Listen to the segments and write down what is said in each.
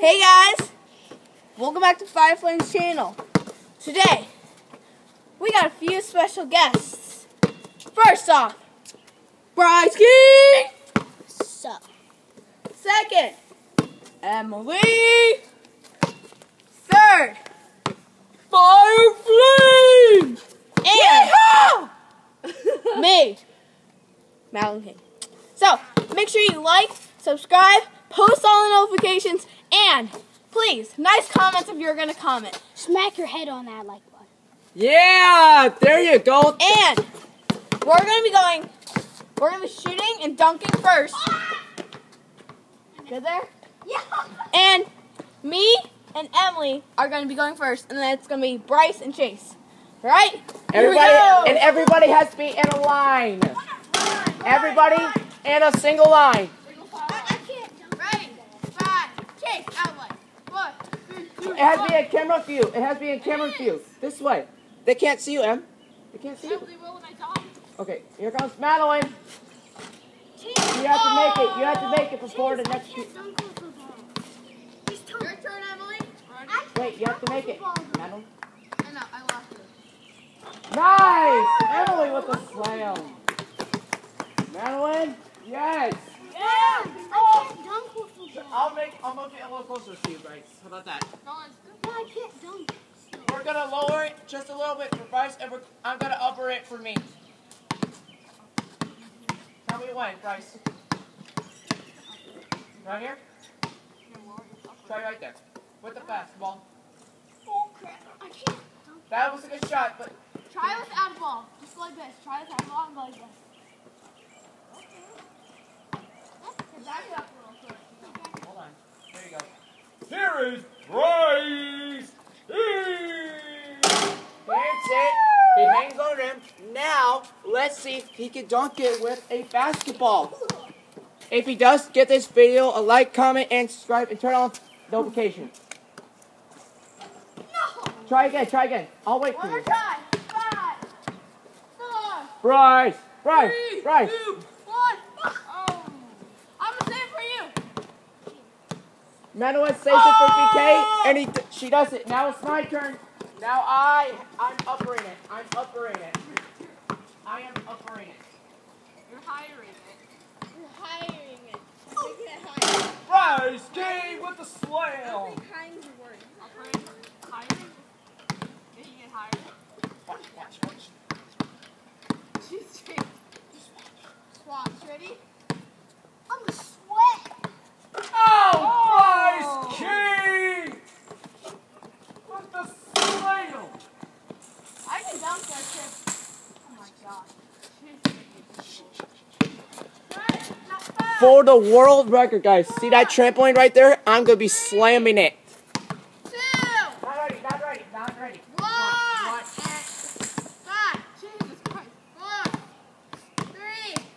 Hey guys, welcome back to Fire Flames channel. Today, we got a few special guests. First off, Bryce King. Sup. Second, Emily. Third, Fire Flames. And me, Madeline King. So, make sure you like, subscribe, post all the notifications, and please, nice comments if you're going to comment. Smack your head on that like button. Yeah, there you go. And we're going to be shooting and dunking first. Good there? Yeah. And me and Emily are going to be going first, and then it's going to be Bryce and Chase. All right? Everybody has to be in a line. Everybody in a single line. It has to be a camera view. It has to be in camera view. This way. They can't see you, Em. They can't see you. Okay, here comes Madeline. You have to make it. You have to make it before the next shoot. Your turn, Emily. Wait, you have to make it. Madeline. I know, I lost it. Nice! Emily with the slam. Madeline? Yes! I'll move it a little closer to you, Bryce. How about that? I can't dunk. We're gonna lower it just a little bit for Bryce, and I'm gonna upper it for me. Tell me when, Bryce. Right here? Try right there. With the fastball. Oh crap! I can't dunk. That was a good shot, but Try without a ball. Just like this. Try without a ball and go like this. hold on. There you go. Here is Bryce. That's it. He hangs on him. Now, let's see if he can dunk it with a basketball. If he does, give this video a like, comment, and subscribe, and turn on notifications. No! Try again. I'll wait for One you. more time. 5, 4, Bryce. 3, 2, 1. Oh. I'm gonna say it for you. Madeline saves it for BK, and she does it. Now it's my turn. Now I'm uppering it. I am uppering it. You're hiring it. Making it higher. Bryce King with the slam. Hiring the word. Hiring? Did you get hired? Watch. She's straight. Swatch. Ready? I'm gonna sweat. Oh, Bryce King with the slam. I can dunk that shit. Oh my god. For the world record, guys. See that trampoline right there? I'm going to be slamming it. 2, Not ready. 1. 5. Jesus Christ. 4, 3,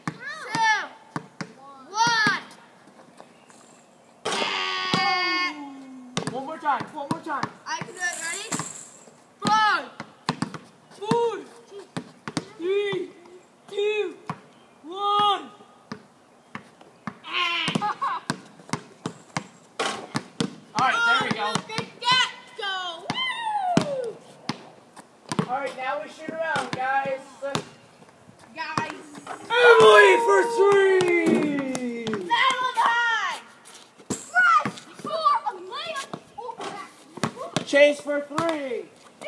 2, 1. One more time. I can do it. Ready? 5, 4, 3, 2, 1. Alright, there we go. Look at that go. Woo! Alright, now we shoot around, guys. Guys. Emily for 3! Battle high. Right for a layup. Oh crap. Chase for 3. 2.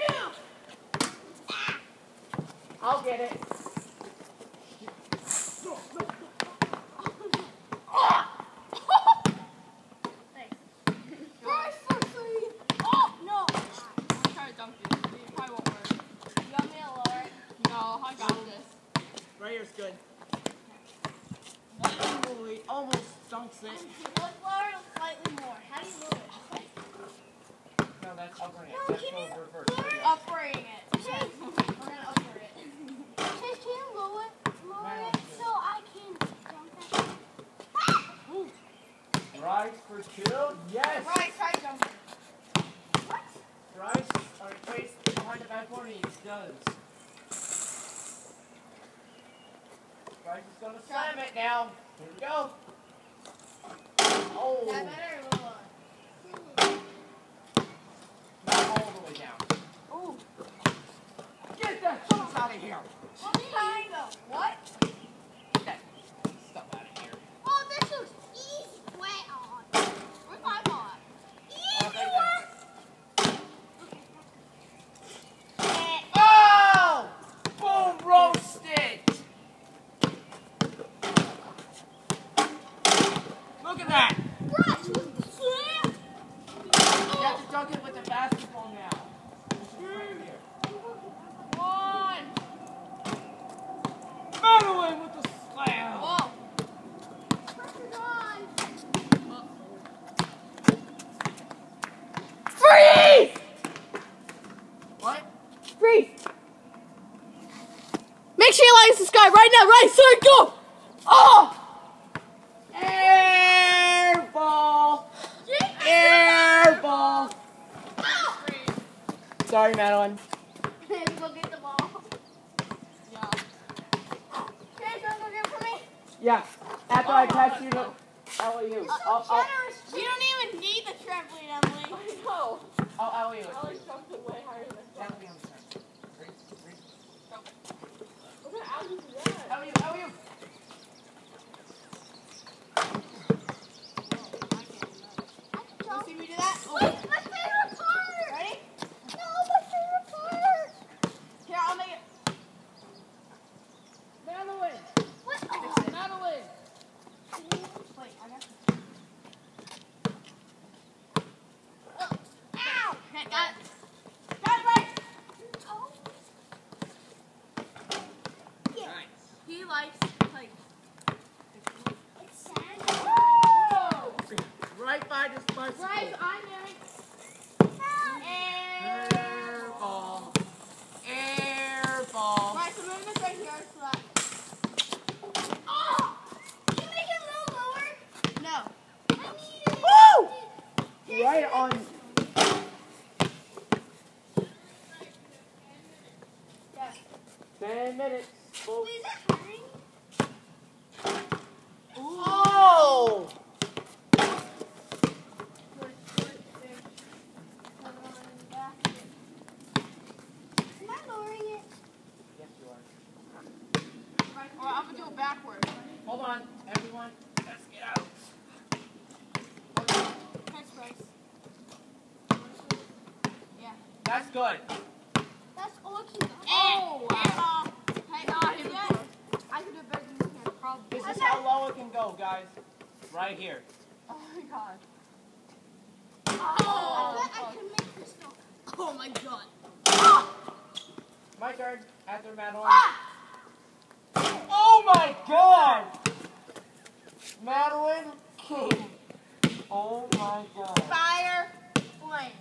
I'll get it. Right for 3. Oh no. I'm trying to dunk you. It probably won't work. You want me to lower it? No, I got this. Right here's good. Emily almost dunks it. Let's lower it slightly more. How do you lower it? No, that's uppering it. No, That's can you reverse. Uppering it. We're gonna upper it. Chase, can you lower it so I can dunk that? Bryce for 2. Yes! Right, try jumping. What? Bryce, or Chase behind the backboard, and he does. Bryce is going to slam it now. Here we go. Oh. That better or lower? basketball now. This is right here. One. Madeline with the slam. Whoa. Pressure's on. Freeze! What? Freeze! Make sure you like this guy right now. Ready, set, go! Oh! Air ball. Air ball. Sorry, Madeline. Go get the ball. Yeah. Okay, so go get it for me. Yeah. After I pass you to LAU. Generous. You don't even need the trampoline, Emily. I know. I'll LAU. Ellie's jumped way higher than that. That'll be on the side. Ready? Go. What kind of alley is that? LAU. You see me do that? Oh. Wait, my favorite part. Ready? No, my favorite part. Here, I'll make it. Madeline. What? Madeline. Wait, I got you. Ow. Okay, got it. Got it right. Oh. Nice. He likes, like, It's sad. whoa! Right by this bicycle. Bryce, I'm doing Air ball. Air ball. Bryce, I'm moving this right here so that. Oh. Can you make it a little lower? No. I need it. Woo! Right on. Yes. 10 minutes. Wait, is it hurting? Oh! Am I lowering it? Yes, you are. Or I'm gonna do it backwards. Hold on, everyone. Let's get out. Thanks, Bryce. Yeah. That's good. That's all she got. Oh! Hey, I can do it better than you can, probably. This is how low it can go, guys. Right here. Oh my god. I bet I can make this go. Oh my god. My turn. After Madeline. Oh my god! Madeline King. Oh my god. Fire Flame.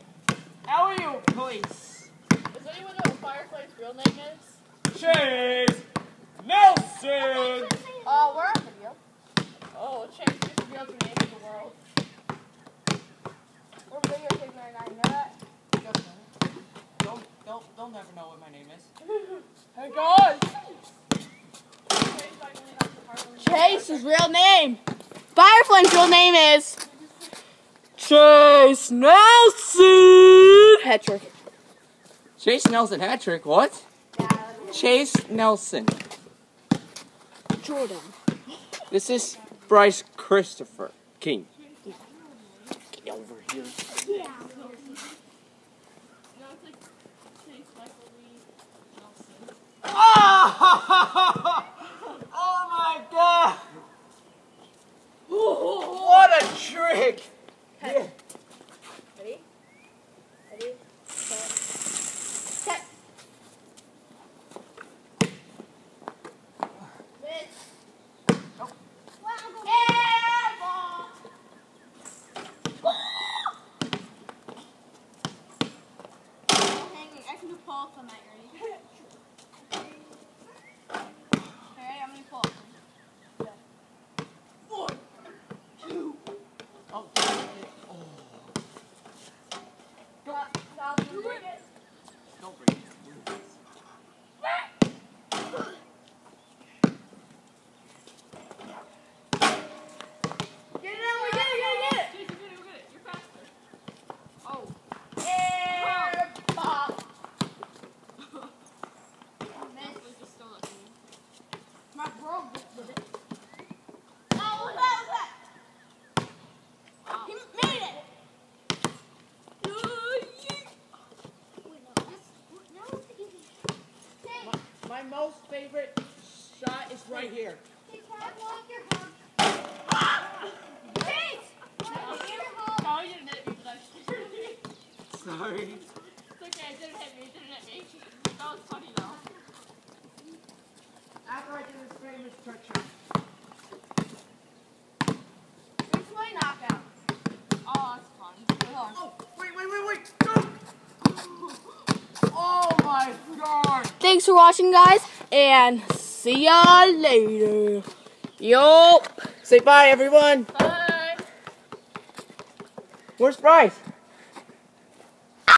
LAU, please. Does anyone know what Firefly's real name is? Chase Nelson! We're on video. Oh, Chase just revealed your name to the world. We're videotaping right now, you know that? They'll never know what my name is. Hey guys! Chase's real name. Firefly's real name is Chase Nelson. Patrick. Chase Nelson hat trick, what? Chase Nelson. Jordan. This is Bryce Christopher King. Get over here. Yeah. Oh my god! What a trick! Yeah. Ready? Ready? Set. Miss. Well, I'm going Air ball. Hanging. I can do pull-ups on that. Ready? Okay, I'm gonna pull. 1, 2. Oh. Stop. You bring it. Don't break it. Get it out, get it. Chase, you get it. You're faster. Oh. Air ball. Leslie just stole it from me. My bro just did it. Oh, what was that? He made it. Wait, no. That was the easy. Hey, My most favorite shot is right here. hey, can I block your hug? Chase! Can I block your hug? No, you didn't hit me, but I scared you. Son sorry. It's okay, it didn't hit me, it didn't hit me. That was funny though. After I did this famous trick shot. It's my knockout. Oh, that's fun. Oh, wait. Go! Oh my God. Thanks for watching, guys, and see ya later. Yo. Say bye, everyone. Bye. Where's Bryce?